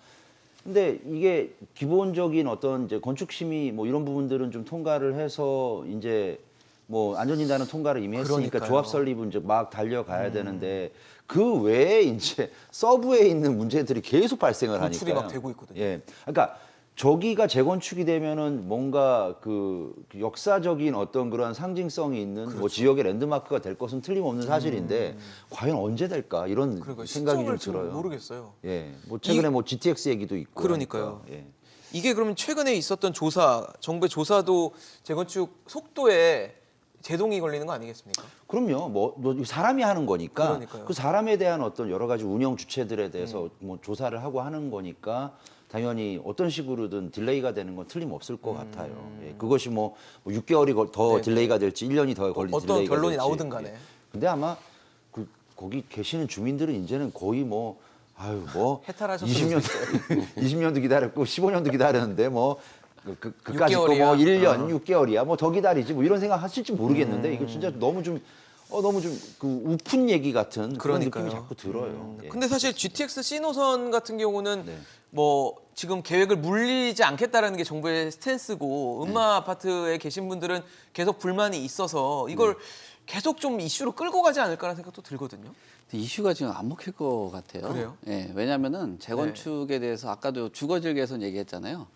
근데 이게 기본적인 어떤 이제 건축 심의 뭐 이런 부분들은 좀 통과를 해서 이제 뭐 안전진단은 통과를 이미 했으니까 그러니까요. 조합 설립은 이제 막 달려가야 되는데 그 외에 이제 서브에 있는 문제들이 계속 발생을 구출이 하니까 막 되고 있거든요. 예, 그러니까 저기가 재건축이 되면은 뭔가 그 역사적인 어떤 그런 상징성이 있는 그렇죠. 뭐 지역의 랜드마크가 될 것은 틀림없는 사실인데 과연 언제 될까 이런 그러니까 생각이 좀 시점을 지금 들어요. 모르겠어요. 예, 뭐 최근에 뭐 GTX 얘기도 있고. 그러니까요. 하니까, 예. 이게 그러면 최근에 있었던 조사, 정부의 조사도 재건축 속도에 제동이 걸리는 거 아니겠습니까? 그럼요. 뭐 사람이 하는 거니까 그러니까요. 그 사람에 대한 어떤 여러 가지 운영 주체들에 대해서 뭐 조사를 하고 하는 거니까 당연히 어떤 식으로든 딜레이가 되는 건 틀림없을 것 같아요. 예, 그것이 뭐 6개월이 더 네네. 딜레이가 될지 1년이 더 걸릴지 어떤 딜레이가 결론이 될지. 나오든 간에. 예. 근데 아마 거기 계시는 주민들은 이제는 거의 뭐 아유 뭐 해탈하셨을 20년 20년도 기다렸고 15년도 기다렸는데 뭐 그까짓 거 뭐 6개월이야. 1년 6개월이야 뭐 더 기다리지 뭐 이런 생각 하실지 모르겠는데 이거 진짜 너무 좀 그 우픈 얘기 같은 그런 그러니까요. 느낌이 자꾸 들어요. 예. 근데 사실 GTX C 노선 같은 경우는 네. 뭐 지금 계획을 물리지 않겠다라는 게 정부의 스탠스고 음마 아파트에 계신 분들은 계속 불만이 있어서 이걸 계속 좀 이슈로 끌고 가지 않을까라는 생각도 들거든요. 근데 이슈가 지금 안 먹힐 것 같아요. 그래요? 예, 왜냐하면은 재건축에 대해서 아까도 주거질개선 얘기했잖아요.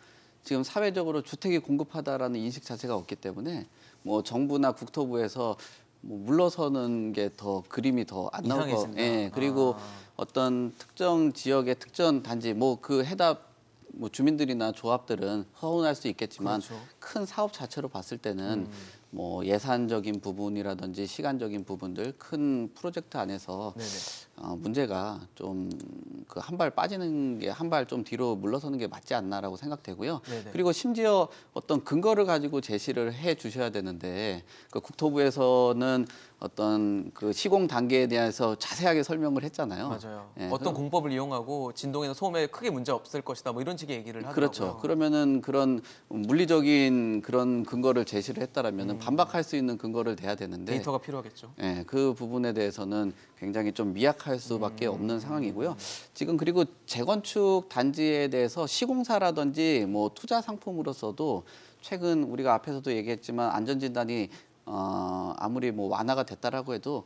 지금 사회적으로 주택이 공급하다라는 인식 자체가 없기 때문에 뭐 정부나 국토부에서 뭐 물러서는 게 더 그림이 더 안 나올 거. 이상해진다. 예, 그리고 어떤 특정 지역의 특정 단지 뭐 그 해답 뭐 주민들이나 조합들은 서운할 수 있겠지만 그렇죠. 큰 사업 자체로 봤을 때는 뭐 예산적인 부분이라든지 시간적인 부분들 큰 프로젝트 안에서 네네. 문제가 좀 그 한 발 빠지는 게 한 발 좀 뒤로 물러서는 게 맞지 않나라고 생각되고요. 네네. 그리고 심지어 어떤 근거를 가지고 제시를 해 주셔야 되는데 그 국토부에서는 어떤 그 시공 단계에 대해서 자세하게 설명을 했잖아요. 맞아요. 예, 어떤 공법을 이용하고 진동이나 소음에 크게 문제 없을 것이다. 뭐 이런 식의 얘기를 하더라고요. 그렇죠. 그러면은 그런 물리적인 그런 근거를 제시를 했다라면은 반박할 수 있는 근거를 대야 되는데 데이터가 필요하겠죠. 예, 그 부분에 대해서는 굉장히 좀 미약할 수밖에 없는 상황이고요. 지금 그리고 재건축 단지에 대해서 시공사라든지 뭐 투자 상품으로서도 최근 우리가 앞에서도 얘기했지만 안전진단이 아무리 뭐 완화가 됐다라고 해도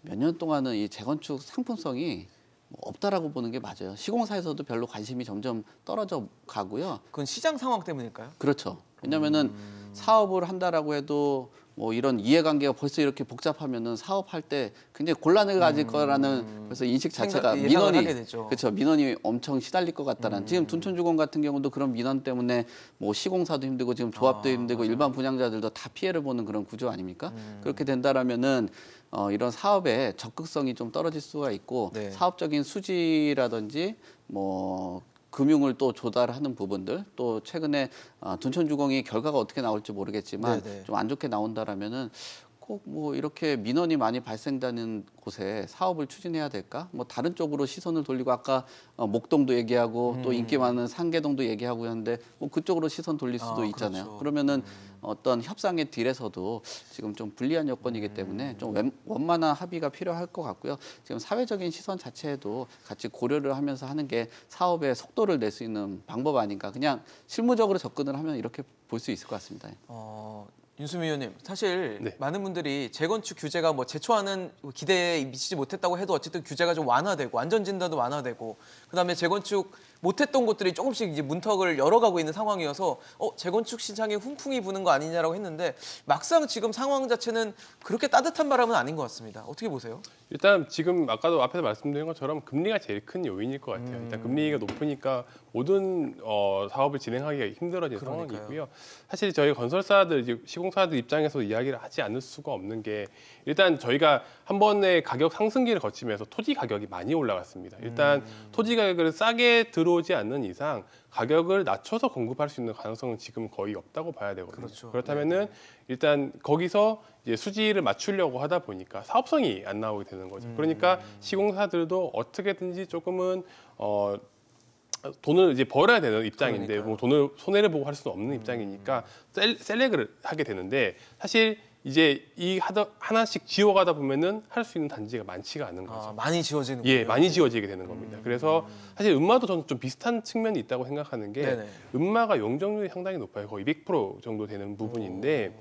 몇 년 동안은 이 재건축 상품성이 뭐 없다라고 보는 게 맞아요. 시공사에서도 별로 관심이 점점 떨어져 가고요. 그건 시장 상황 때문일까요? 그렇죠. 왜냐면은 사업을 한다라고 해도 뭐 이런 이해관계가 벌써 이렇게 복잡하면은 사업할 때 굉장히 곤란을 가질 거라는 그래서 인식 자체가 예상을 하게 되죠. 그렇죠. 민원이 엄청 시달릴 것 같다는 지금 둔촌주공 같은 경우도 그런 민원 때문에 뭐 시공사도 힘들고 지금 조합도 힘들고 일반 분양자들도 다 피해를 보는 그런 구조 아닙니까? 그렇게 된다라면은 이런 사업의 적극성이 좀 떨어질 수가 있고 네. 사업적인 수지라든지 뭐 금융을 또 조달하는 부분들 또 최근에 둔촌주공이 결과가 어떻게 나올지 모르겠지만 네네. 좀 안 좋게 나온다라면은 꼭 뭐 이렇게 민원이 많이 발생되는 곳에 사업을 추진해야 될까? 뭐 다른 쪽으로 시선을 돌리고 아까 목동도 얘기하고 또 인기 많은 상계동도 얘기하고 했는데 뭐 그쪽으로 시선 돌릴 수도 있잖아요. 그렇죠. 그러면은 어떤 협상의 딜에서도 지금 좀 불리한 여건이기 때문에 좀 원만한 합의가 필요할 것 같고요. 지금 사회적인 시선 자체에도 같이 고려를 하면서 하는 게 사업의 속도를 낼 수 있는 방법 아닌가. 그냥 실무적으로 접근을 하면 이렇게 볼 수 있을 것 같습니다. 윤수미 의원님, 사실 네. 많은 분들이 재건축 규제가 뭐 제초하는 기대에 미치지 못했다고 해도 어쨌든 규제가 좀 완화되고 안전진단도 완화되고 그다음에 재건축 못했던 곳들이 조금씩 이제 문턱을 열어가고 있는 상황이어서 재건축 시장에 훈풍이 부는 거 아니냐라고 했는데 막상 지금 상황 자체는 그렇게 따뜻한 바람은 아닌 것 같습니다. 어떻게 보세요? 일단 지금 아까도 앞에서 말씀드린 것처럼 금리가 제일 큰 요인일 것 같아요. 일단 금리가 높으니까 모든 사업을 진행하기가 힘들어진 그러니까요. 상황이고요. 사실 저희 건설사들, 이제 시공사들 입장에서 이야기를 하지 않을 수가 없는 게 일단 저희가 한 번의 가격 상승기를 거치면서 토지 가격이 많이 올라갔습니다. 일단 토지 가격을 싸게 들어오지 않는 이상 가격을 낮춰서 공급할 수 있는 가능성은 지금 거의 없다고 봐야 되거든요. 그렇죠. 그렇다면은 일단 거기서 이제 수지를 맞추려고 하다 보니까 사업성이 안 나오게 되는 거죠. 그러니까 시공사들도 어떻게든지 조금은 돈을 이제 벌어야 되는 입장인데 그러니까요. 뭐 돈을 손해를 보고 할 수는 없는 입장이니까 셀렉을 하게 되는데 사실 이제 하나씩 지워가다 보면은 할 수 있는 단지가 많지가 않은 거죠. 많이 지워지는 예, 많이 지워지게 되는 겁니다. 그래서 사실 음마도 저는 좀 비슷한 측면이 있다고 생각하는 게 네네. 음마가 용적률이 상당히 높아요. 거의 200% 정도 되는 부분인데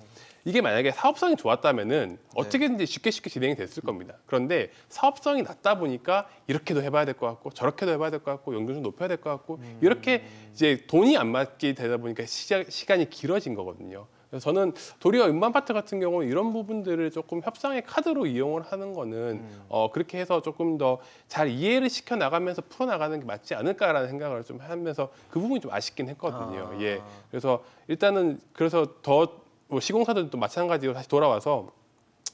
이게 만약에 사업성이 좋았다면은 어떻게든지 쉽게 진행이 됐을 겁니다. 그런데 사업성이 낮다 보니까 이렇게도 해봐야 될 것 같고 저렇게도 해봐야 될 것 같고 용적률 높여야 될 것 같고 이렇게 이제 돈이 안 맞게 되다 보니까 시간이 길어진 거거든요. 그래서 저는 도리어 음마아파트 같은 경우는 이런 부분들을 조금 협상의 카드로 이용을 하는 거는 그렇게 해서 조금 더 잘 이해를 시켜 나가면서 풀어 나가는 게 맞지 않을까라는 생각을 좀 하면서 그 부분이 좀 아쉽긴 했거든요. 예, 그래서 일단은 그래서 더 뭐 시공사들도 마찬가지로 다시 돌아와서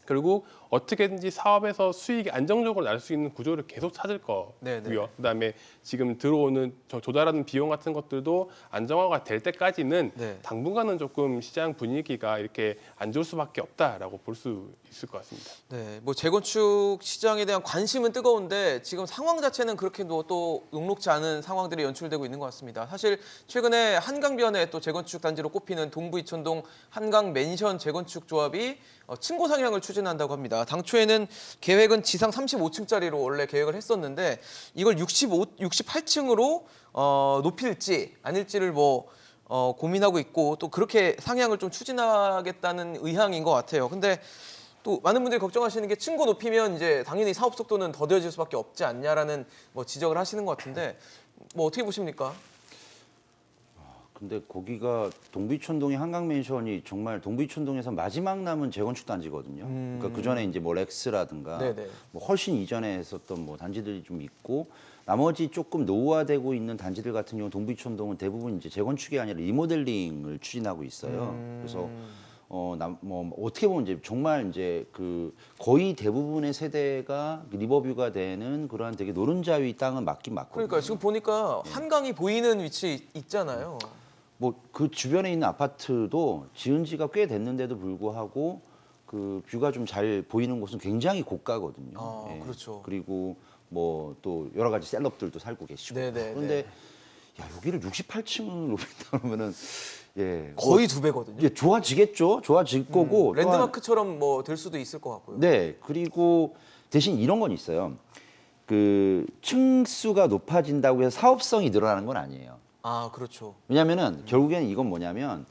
결국 어떻게든지 사업에서 수익이 안정적으로 날 수 있는 구조를 계속 찾을 거고요. 네네. 그다음에 지금 들어오는 조달하는 비용 같은 것들도 안정화가 될 때까지는 네. 당분간은 조금 시장 분위기가 이렇게 안 좋을 수밖에 없다라고 볼 수 있을 것 같습니다. 네, 뭐 재건축 시장에 대한 관심은 뜨거운데 지금 상황 자체는 그렇게 또 녹록지 않은 상황들이 연출되고 있는 것 같습니다. 사실 최근에 한강변에 또 재건축 단지로 꼽히는 동부 이촌동 한강 맨션 재건축 조합이 층고 상향을 추진한다고 합니다. 당초에는 계획은 지상 35층짜리로 원래 계획을 했었는데 이걸 68층으로 높일지 아닐지를 고민하고 있고 또 그렇게 상향을 좀 추진하겠다는 의향인 것 같아요. 근데 또 많은 분들이 걱정하시는 게 층고 높이면 이제 당연히 사업 속도는 더뎌질 수밖에 없지 않냐라는 지적을 하시는 것 같은데 어떻게 보십니까? 근데 거기가 동부이촌동의 한강맨션이 정말 동부이촌동에서 마지막 남은 재건축 단지거든요. 그러니까 그 전에 이제 렉스라든가 네네. 훨씬 이전에 했었던 단지들이 좀 있고 나머지 조금 노후화되고 있는 단지들 같은 경우 동부이촌동은 대부분 이제 재건축이 아니라 리모델링을 추진하고 있어요. 그래서 어떻게 보면 이제 정말 이제 그 거의 대부분의 세대가 리버뷰가 되는 그러한 되게 노른자위 땅은 맞긴 맞거든요. 그러니까 지금 보니까 한강이 보이는 위치에 있잖아요. 그 주변에 있는 아파트도 지은 지가 꽤 됐는데도 불구하고 그 뷰가 좀 잘 보이는 곳은 굉장히 고가거든요. 아, 그렇죠. 그리고 또 여러 가지 셀럽들도 살고 계시고. 네네, 그런데 야, 여기를 68층을 높인다 그러면은 거의 2배거든요. 이제 좋아지겠죠. 좋아질 거고. 또한 랜드마크처럼 될 수도 있을 것 같고요. 네. 그리고 대신 이런 건 있어요. 그 층수가 높아진다고 해서 사업성이 늘어나는 건 아니에요. 아, 그렇죠. 왜냐면은 결국에는 이건 뭐냐면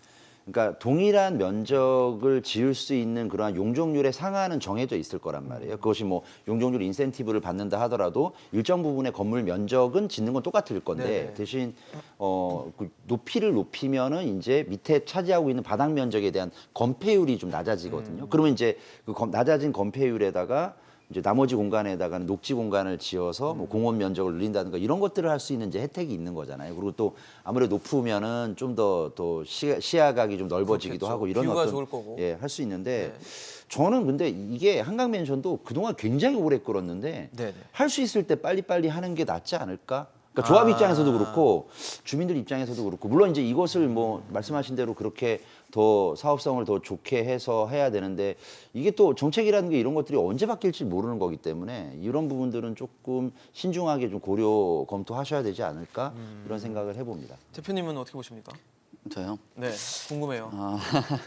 그러니까 동일한 면적을 지을 수 있는 그러한 용적률의 상한은 정해져 있을 거란 말이에요. 그것이 용적률 인센티브를 받는다 하더라도 일정 부분의 건물 면적은 짓는 건 똑같을 건데 네네. 대신 그 높이를 높이면은 이제 밑에 차지하고 있는 바닥 면적에 대한 건폐율이 좀 낮아지거든요. 그러면 이제 그 낮아진 건폐율에다가 이제 나머지 공간에다가는 녹지 공간을 지어서 공원 면적을 늘린다든가 이런 것들을 할 수 있는 이제 혜택이 있는 거잖아요. 그리고 또 아무래도 높으면은 좀 더 시야각이 좀 넓어지기도 그렇겠죠. 하고 이런 뷰가 어떤 좋을 거고. 할 수 있는데 네. 저는 근데 이게 한강맨션도 그동안 굉장히 오래 끌었는데 네네. 할 수 있을 때 빨리빨리 하는 게 낫지 않을까? 그러니까 조합 입장에서도 그렇고 주민들 입장에서도 그렇고 물론 이제 이것을 말씀하신 대로 그렇게 더 사업성을 더 좋게 해서 해야 되는데 이게 또 정책이라는 게 이런 것들이 언제 바뀔지 모르는 거기 때문에 이런 부분들은 조금 신중하게 좀 고려 검토하셔야 되지 않을까 이런 생각을 해봅니다. 대표님은 어떻게 보십니까? 저요? 네, 궁금해요.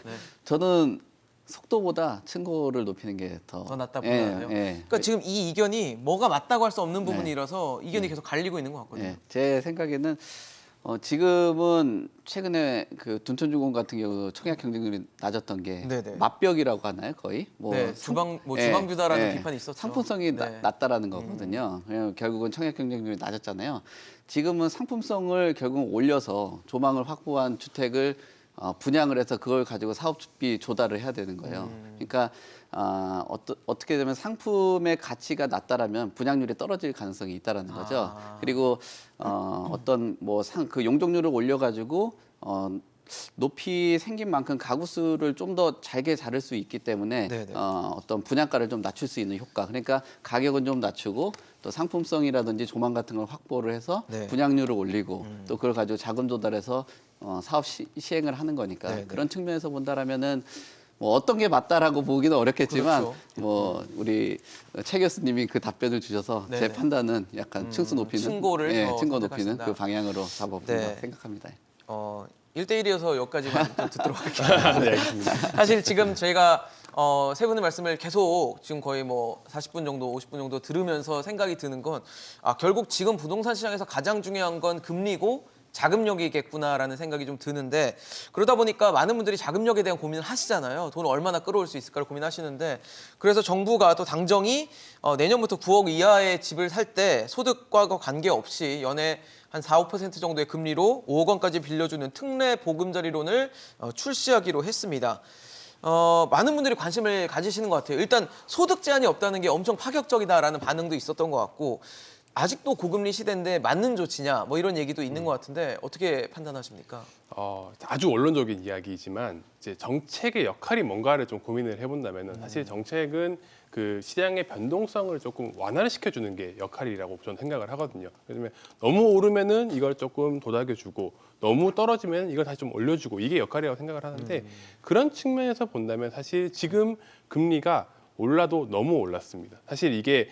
네. 저는 속도보다 층고를 높이는 게 더 낫다 보다요. 그러니까 지금 이 이견이 뭐가 맞다고 할 수 없는 부분이라서 이견이 계속 갈리고 있는 것 같거든요. 예, 제 생각에는 지금은 최근에 그 둔촌주공 같은 경우 청약 경쟁률이 낮았던 게 네네. 맛벽이라고 하나요, 거의? 네, 주방뷰다라는 비판이 있었죠. 상품성이 네. 낮다라는 거거든요. 결국은 청약 경쟁률이 낮았잖아요. 지금은 상품성을 결국 올려서 조망을 확보한 주택을 분양을 해서 그걸 가지고 사업비 조달을 해야 되는 거예요. 그러니까 어떻게 되면 상품의 가치가 낮다라면 분양률이 떨어질 가능성이 있다라는 거죠. 그리고 어떤 그 용적률을 올려가지고 높이 생긴 만큼 가구 수를 좀 더 잘게 자를 수 있기 때문에 네네. 어떤 분양가를 좀 낮출 수 있는 효과. 그러니까 가격은 좀 낮추고 또 상품성이라든지 조망 같은 걸 확보를 해서 네. 분양률을 올리고 또 그걸 가지고 자금 조달해서 사업 시행을 하는 거니까 네네. 그런 측면에서 본다라면은 어떤 게 맞다라고 보기는 어렵겠지만 그렇죠. 우리 최 교수님이 그 답변을 주셔서 제 네네. 판단은 약간 층수 높이는 층고를 더 층고 높이는 선택하신다. 그 방향으로 잡아본다 네. 생각합니다. 1대1이어서 여기까지만 좀 듣도록 할게요. 네, 알겠습니다. 사실 지금 저희가 세 분의 말씀을 계속 지금 거의 40분 정도, 50분 정도 들으면서 생각이 드는 건 결국 지금 부동산 시장에서 가장 중요한 건 금리고 자금력이겠구나라는 생각이 좀 드는데 그러다 보니까 많은 분들이 자금력에 대한 고민을 하시잖아요. 돈을 얼마나 끌어올 수 있을까를 고민하시는데 그래서 정부가 또 당정이 내년부터 9억 이하의 집을 살 때 소득과 관계없이 연에 한 4, 5% 정도의 금리로 5억 원까지 빌려주는 특례 보금자리론을 출시하기로 했습니다. 많은 분들이 관심을 가지시는 것 같아요. 일단 소득 제한이 없다는 게 엄청 파격적이다라는 반응도 있었던 것 같고 아직도 고금리 시대인데 맞는 조치냐 뭐 이런 얘기도 있는 것 같은데 어떻게 판단하십니까? 아주 원론적인 이야기이지만 이제 정책의 역할이 뭔가를 좀 고민을 해본다면은 사실 정책은 그 시장의 변동성을 조금 완화를 시켜주는 게 역할이라고 저는 생각을 하거든요. 왜냐면 너무 오르면은 이걸 조금 도닥여주고 너무 떨어지면 이걸 다시 좀 올려주고 이게 역할이라고 생각을 하는데 그런 측면에서 본다면 사실 지금 금리가 올라도 너무 올랐습니다. 사실 이게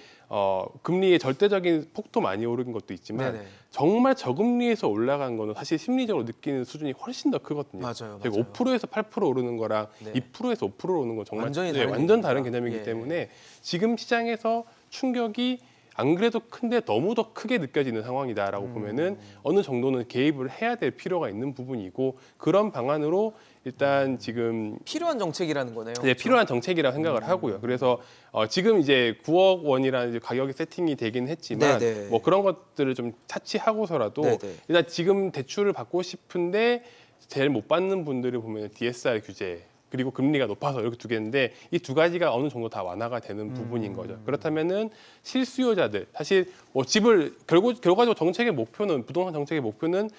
금리의 절대적인 폭도 많이 오른 것도 있지만 네네. 정말 저금리에서 올라간 거는 사실 심리적으로 느끼는 수준이 훨씬 더 크거든요. 맞아요, 제가 맞아요. 5%에서 8% 오르는 거랑 네. 2%에서 5% 오르는 건 정말 완전히 네, 다른 완전 얘기니까. 다른 개념이기 예. 때문에 지금 시장에서 충격이 안 그래도 큰데 너무 더 크게 느껴지는 상황이다라고 보면은 어느 정도는 개입을 해야 될 필요가 있는 부분이고 그런 방안으로 일단 지금 필요한 정책이라는 거네요. 네, 필요한 정책이라고 생각을 하고요. 그래서 지금 이제 9억 원이라는 이제 가격이 세팅이 되긴 했지만 네네. 뭐 그런 것들을 좀 차치하고서라도 네네. 일단 지금 대출을 받고 싶은데 제일 못 받는 분들을 보면 DSR 규제 그리고 금리가 높아서 이렇게 두 개인데 이 두 가지가 어느 정도 다 완화가 되는 부분인 거죠. 그렇다면은 실수요자들 사실 뭐 집을 결과적으로 정책의 목표는 부동산 정책의 목표는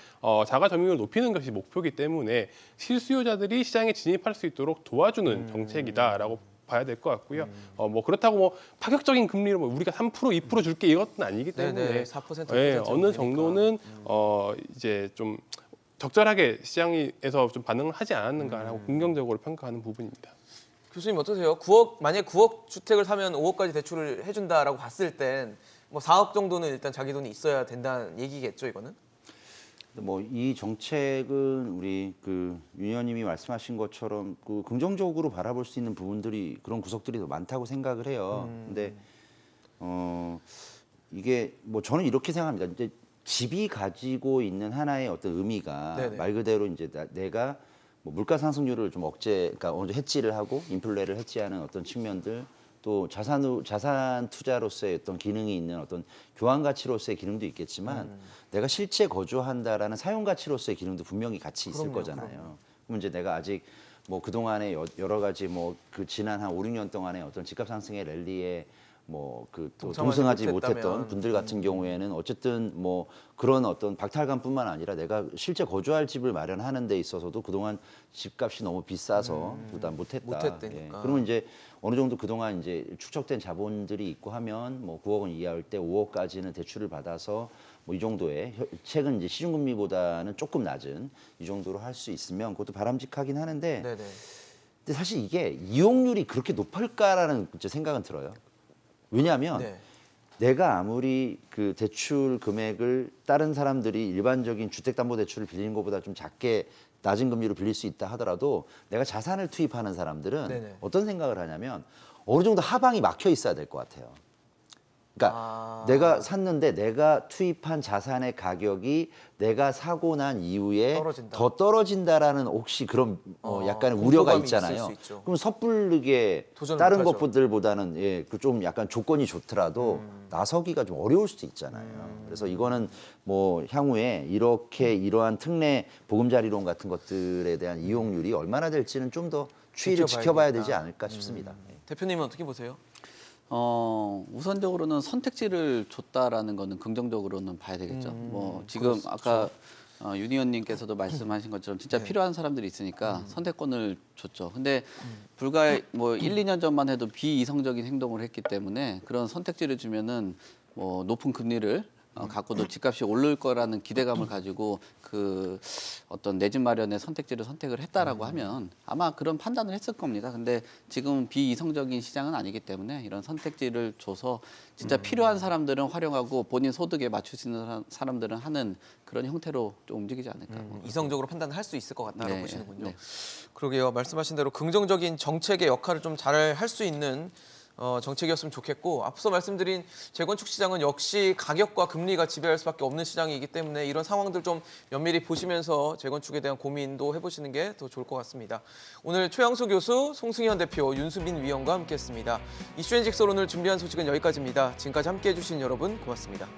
자가 점유율을 높이는 것이 목표이기 때문에 실수요자들이 시장에 진입할 수 있도록 도와주는 정책이다라고 봐야 될 것 같고요. 뭐 그렇다고 뭐 파격적인 금리로 뭐 우리가 3% 2% 줄게 이것은 아니기 때문에 네네. 4% 예, 어느 5% 정도는 이제 좀 적절하게 시장에서 좀 반응을 하지 않았는가라고 긍정적으로 평가하는 부분입니다. 교수님 어떠세요? 만약 9억 주택을 사면 5억까지 대출을 해준다라고 봤을 땐 뭐 4억 정도는 일단 자기 돈이 있어야 된다는 얘기겠죠, 이거는? 뭐 이 정책은 우리 그 윤 의원님이 말씀하신 것처럼 그 긍정적으로 바라볼 수 있는 부분들이 그런 구석들이 더 많다고 생각을 해요. 근데 이게 뭐 저는 이렇게 생각합니다. 이제 집이 가지고 있는 하나의 어떤 의미가 네네. 말 그대로 이제 내가 뭐 물가 상승률을 좀 그러니까 어느 정도 해지를 하고 인플레를 해지하는 어떤 측면들 또 자산 투자로서의 어떤 기능이 있는 어떤 교환 가치로서의 기능도 있겠지만 내가 실제 거주한다라는 사용 가치로서의 기능도 분명히 같이 있을 그럼요, 거잖아요. 그럼 이제 내가 아직 뭐 그동안에 여러 가지 뭐 그 지난 한 5, 6년 동안에 어떤 집값 상승의 랠리에 뭐 그 또 동참하지 동승하지 못했다면. 못했던 분들 같은 경우에는 어쨌든 뭐 그런 어떤 박탈감뿐만 아니라 내가 실제 거주할 집을 마련하는 데 있어서도 그동안 집값이 너무 비싸서 부담 못했다. 못했다니까. 그러면 이제 어느 정도 그동안 이제 축적된 자본들이 있고 하면 뭐 9억 원 이하일 때 5억까지는 대출을 받아서 뭐 이 정도의 최근 이제 시중금리보다는 조금 낮은 이 정도로 할 수 있으면 그것도 바람직하긴 하는데 네네. 근데 사실 이게 이용률이 그렇게 높을까라는 이제 생각은 들어요. 왜냐하면 네. 내가 아무리 그 대출 금액을 다른 사람들이 일반적인 주택담보대출을 빌리는 것보다 좀 작게 낮은 금리로 빌릴 수 있다 하더라도 내가 자산을 투입하는 사람들은 네네. 어떤 생각을 하냐면 어느 정도 하방이 막혀 있어야 될 것 같아요. 그러니까 내가 샀는데 내가 투입한 자산의 가격이 내가 사고 난 이후에 떨어진다. 더 떨어진다라는 혹시 그런 약간의 우려가 공포감이 있잖아요. 있을 수 있죠. 그럼 섣부르게 도전을 다른 못하죠. 것들보다는 그 좀 약간 조건이 좋더라도 나서기가 좀 어려울 수도 있잖아요. 그래서 이거는 뭐 향후에 이러한 특례 보금자리론 같은 것들에 대한 이용률이 얼마나 될지는 좀 더 추이를 지켜봐야 되지 않을까 싶습니다. 대표님은 어떻게 보세요? 우선적으로는 선택지를 줬다라는 거는 긍정적으로는 봐야 되겠죠. 뭐 지금 그렇죠. 아까 윤 의원님께서도 말씀하신 것처럼 진짜 네. 필요한 사람들이 있으니까 선택권을 줬죠. 근데 불과 뭐 1, 2년 전만 해도 비이성적인 행동을 했기 때문에 그런 선택지를 주면은 뭐 높은 금리를 갖고도 집값이 오를 거라는 기대감을 가지고 그 어떤 내 집 마련의 선택지를 선택을 했다라고 하면 아마 그런 판단을 했을 겁니다. 근데 지금 비이성적인 시장은 아니기 때문에 이런 선택지를 줘서 진짜 필요한 사람들은 활용하고 본인 소득에 맞출 수 있는 사람들은 하는 그런 형태로 좀 움직이지 않을까. 이성적으로 판단을 할 수 있을 것 같다고 네, 보시는군요. 네. 그러게요. 말씀하신 대로 긍정적인 정책의 역할을 좀 잘 할 수 있는 정책이었으면 좋겠고 앞서 말씀드린 재건축 시장은 역시 가격과 금리가 지배할 수밖에 없는 시장이기 때문에 이런 상황들 좀 면밀히 보시면서 재건축에 대한 고민도 해보시는 게 더 좋을 것 같습니다. 오늘 최양수 교수, 송승현 대표, 윤수빈 위원과 함께했습니다. 이슈앤직설 오늘 준비한 소식은 여기까지입니다. 지금까지 함께해 주신 여러분 고맙습니다.